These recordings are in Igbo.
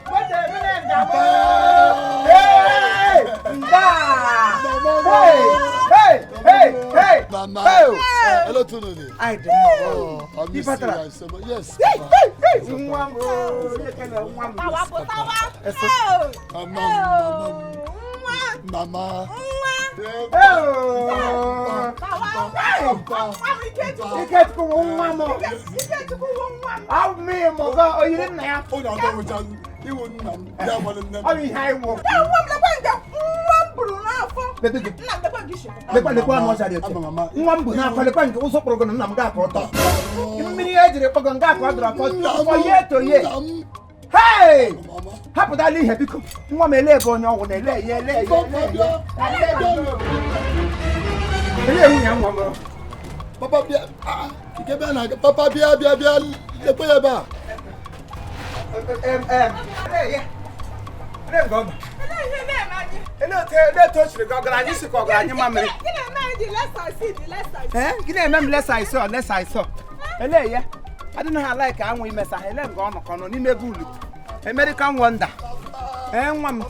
What the Hey! Mama. Hello, Tununi. I don't know. I miss you guys so much. Yes. Mama. Hey! Happen that leave because one may live on your way. Papa, Papa, I don't know how like I want mess. I let go on ni me good. American wonder. One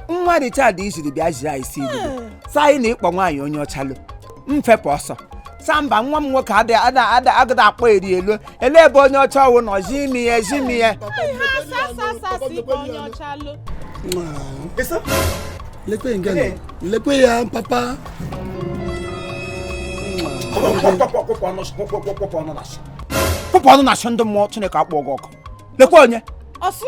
nwa dị child isi dị bịa jiri isi ibu. Sai na ikpọ nwaanyị onye ọchalụ. Mfepụ ọsọ. Samba nwa m nwoke agada akpọ eri elu. Ele ebe onye ọcha wụ nọ jimi ya. Eso? Lekwe ya papa. Papa no na shondo mo Chineke akpọ ọgọ ọkụ. Lekwe onye? Osu?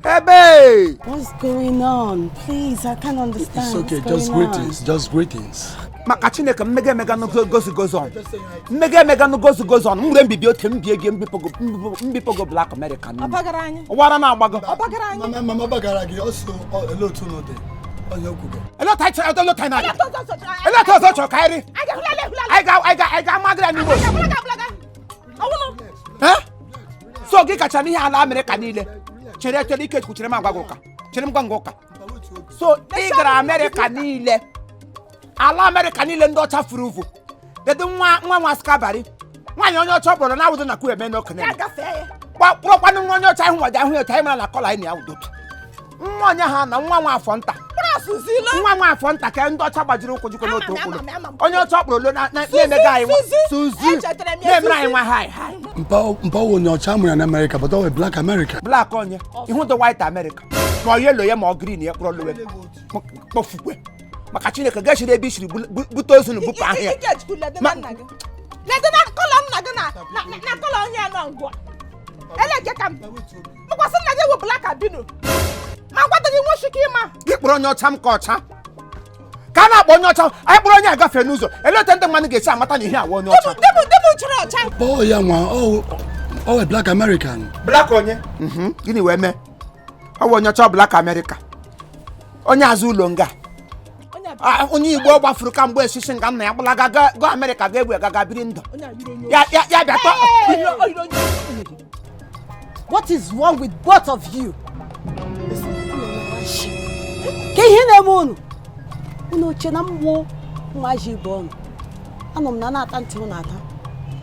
Hey! What's going on? Please, I can't understand. It's okay, just greetings. Maka Chineke mmega no goes on. Mmega no goes on. Mure mbibi otem mbiege mbipogo Black American. Abagaranya. Wara na agbago. Abagaranya. Mama bagaragi also a lot to know there. A lot I na. A lot of kairi. I got magra ni mo. Huh? So gi kacha ni ala America niile. Chere ike kuchere ma agwago ka. Chere m gwango ka. So igra America niile. Ala America niile ndị ọcha furu uvu. Dedu nwa skabari. Nwanyị onye ọcha kpọrọ na awudo na ku eme no kene. Kpọkwanụ nwa onye ọcha ahụ waja ahụ ya ma na kola ni awudo. Nwa onye ha na nwa afọ nta. Nwa afọ nta ka ndị ọcha gbajiri ụkwụ jikọ n'otu okporo. Onye ọcha kpọrọ lo na na-emega anyị nwa. Suzy. Na-emere anyị nwa hi. Mpa onye ọcha amụrụ na America but always Black America. Black onye. Ihu the white America. Ma yellow ya ma green ya kpọrọ lowe. Kpọfukwe. Maka Chineke gashiri ebe ishiri bute ozu na bupụ ahịa. Ledena kola nna gị na kola onye anọ ngwa. Eleke kam. Mkwasị nna gị wụ Black Abino. Ma gwata gị nwe shiki ma. Gị kpọrọ onye ọcha m ka ọcha. Ka na-akpọ onye ọcha, anyị kpọrọ onye agafe n'ụzọ. Elete ndị mmadụ ga-esi amata na ihe awa onye ọcha. Demu chọrọ ọcha. Oh ya nwa, oh Black American. Black onye? Gịnị wee mee? Ọ bụ onye ọcha Black America. Onye azụ ụlọ nga. Onye Igbo gbafuru ka mgbe esisi nga nna ya gbalaga go America ga-egbu gaga biri ndụ. Ya bịa tọ. What is wrong with both of you? Ke ihe na-eme unu oche na mmụọ nwaji Igbo ọnụ. Anọ m na ata ntị na ata.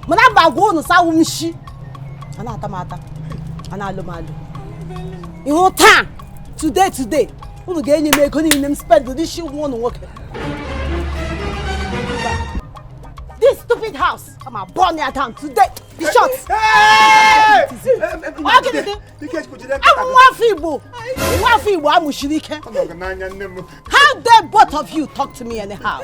Mana gbagwa unu sawu nshi. Ana ata m ata. Ana alụ m alụ. Ihu taa today unu ga-enye m ego niile m spend this shit unu nwoke. This stupid house, I'm a burn it down today. The shots. Hey! How dare both of you talk to me anyhow?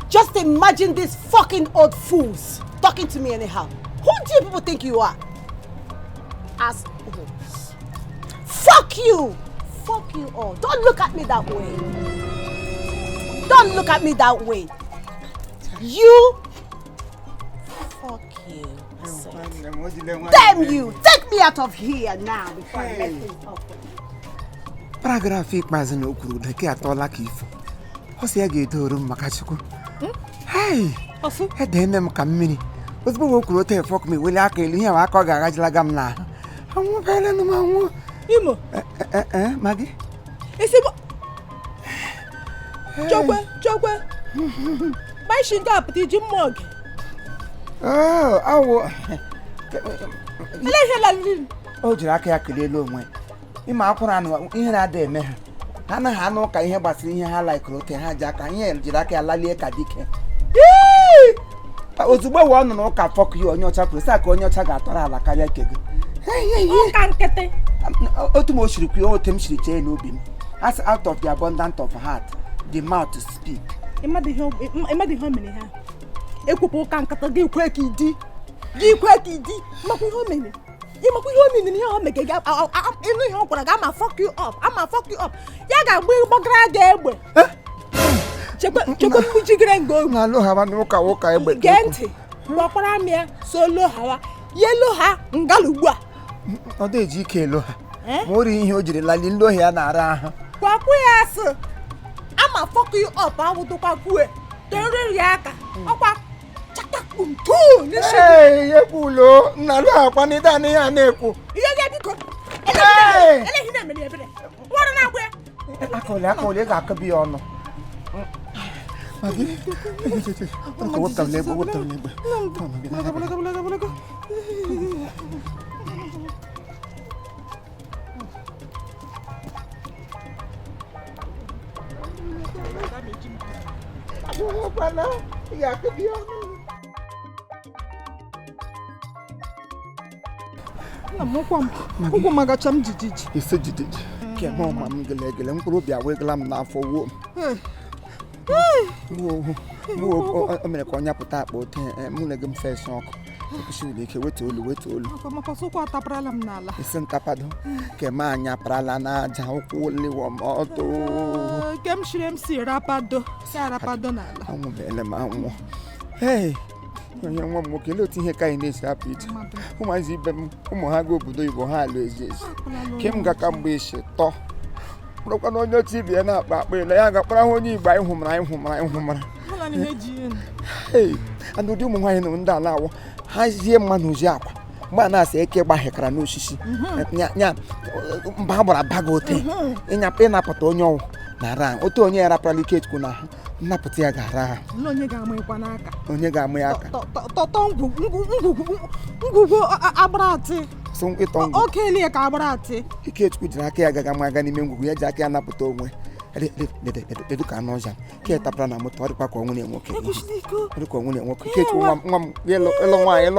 Just imagine these fucking old fools talking to me anyhow. Who do you people think you are? Assholes. Fuck you! Fuck you all. Don't look at me that way. Don't look at me that way. You. Fuck you. Damn you! Take me out of here now before I mess things up. Paragraph ikpeazụ na okwu deke atọla ka ifo. Ọ sị ya ga-edoru maka Chukwu. Hey! Ofu. Edene m ka mmiri. Ozugbo o kwuru Therefor m wele aka elu ihe aka ọ ga-agajilaga m n'ahụ. Anwụ bere m anwụ. Imo. Maggie? Isi mo. Chokwe. Mai shinga apti jimog. Oh, awo. Ele hela lin. O jiri aka ya kelele onwe. Ịma akwụrụ anụ ihe na-ada eme ha. Ha na ha anụ ka ihe gbasara ihe ha laikụrụ ote ha ji aka ihe jiri aka ya lalie ka dike. Ozugbo we ọ nọ n'ụka fọk ya onye ọcha kwuru sị ka onye ọcha ga-atọrọ ala karịa nke gị. Ụka nkịtị. Otu m o siri kwuo otu m siri chee n'obi m. As out of the abundance of heart, the mouth to speak. Ịmadị ihe o mere ha. Ekwupụ ụka nkịtị gị kwe ka idi. Makwa ihe o mere. Ịmakwa ihe o mere ihe o mege gị ịnụ ihe ọ gwara gị ama fuck you up. Ya ga-agba ịgbọgara gị egbe. Chekwa mgbujigere ngo. Na-alụ ha n'ụka egbe. Gee ntị. Gbakwara m ya so lo hawa. Yelo ha ngala ugbu a. Ọ dị eji ike elo ha. Ma o ri ihe o jiri lali ndị ohi ya na-ara ahụ. Kwakwu ya asị. Ama fuck you up awụdụkwa kwue. Terere ya aka. Ọkwa chakakpum tuu n'isi. Ekwulo. Na-alụ akwa n'ide anị ya na-ekwu. Ihe gị biko. Elehi na-emere ya ebere. Nwere na-agwa ya. Akọli ị ga-akọbi ya ọnụ. Wepụtara n'egbe. Ụkwụ magacha m jijiji. Isi jijiji. Keme ọma m gele mkpụrụ obi awegala m n'afọ wuo. O mere ka onye pụta akpa ote mụ na gị m fesi ọkụ. Ekwusi ụlọ ike wetu olu. Maka sokwa ataparala m n'ala. Isi ntapado. Keme anyị aparala n'aja ụkwụ liwọ m ọtụ. Kem shiri m si rapado n'ala. Anwụbeele m anwụ. Onye nwa m nwoke, otu ihe ka anyị na-esi apụ ije. Ụmụazị ibe m, ụmụ ha ga obodo Igbo ha alụ ezi. Ke m gaka mgbe isi tọ. Bụrụkwa na onye otu ibe ya na-akpa ile ya ga-akpara ha onye Igbo anyị hụmara. Andị ụdị ụmụ nwaanyị nụ ndị ala awọ ha zie mma na ozi akwa mgbe a na-asa eke gbahekara n'osisi nya mba ha gbara baga ote ịnapụta onye ọwụ na-ara otu onye ya rapụrala ike chukwu na ahụ nnapụta ya ga-ara ha onye ga-amụ ya aka tọtọ ngwugwu agbaratị okelie ka agbaratị Ikechukwu jiri aka ya aga n'ime ngwugwu ya ji aka ya napụta onwe dedu ka anụ ọja ke tapara na moto ọ dịkwa ka ọnwụ na-enwoke Ikechukwu nwa m ịlụ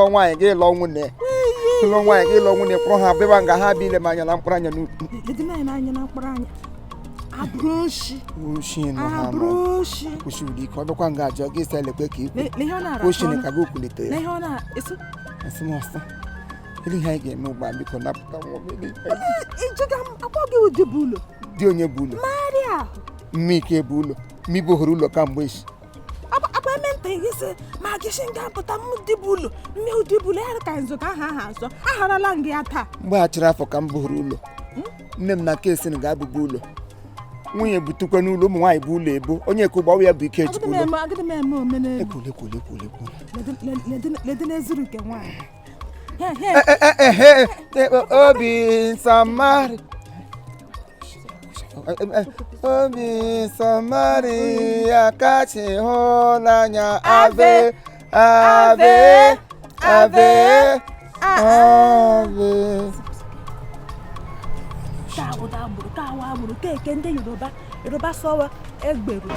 nwaanyị ga ịlụ nwunye kpọrọ ha bịba nga ha bile m anya na mkpụrụ anya n'ukwu Oshi nọ ha nọ kwụsị ụdị ike ọ bịakwa nga ajọ gị isi elekwe ka ikwu oshini ka gị okwulite ya asịmọsọ ihe anyị ga-eme ụgbọ biko napụta nwa dị onye bụ ụlọ mmike bụ ụlọ mmibohoro ụlọ kamgbe isi mgbe a chịrị afọ ka m bụhụrụ ụlọ nne m na kesi ga-abụbu ụlọ nwunye butukwa n'ụlọ ụmụ nwaanyị bụ ụlọ ebo onye ka ụgbọ ya bụ Ikechukwu obi nsọmarị ya kachi hụnanya ave Yoruba sọwa egberu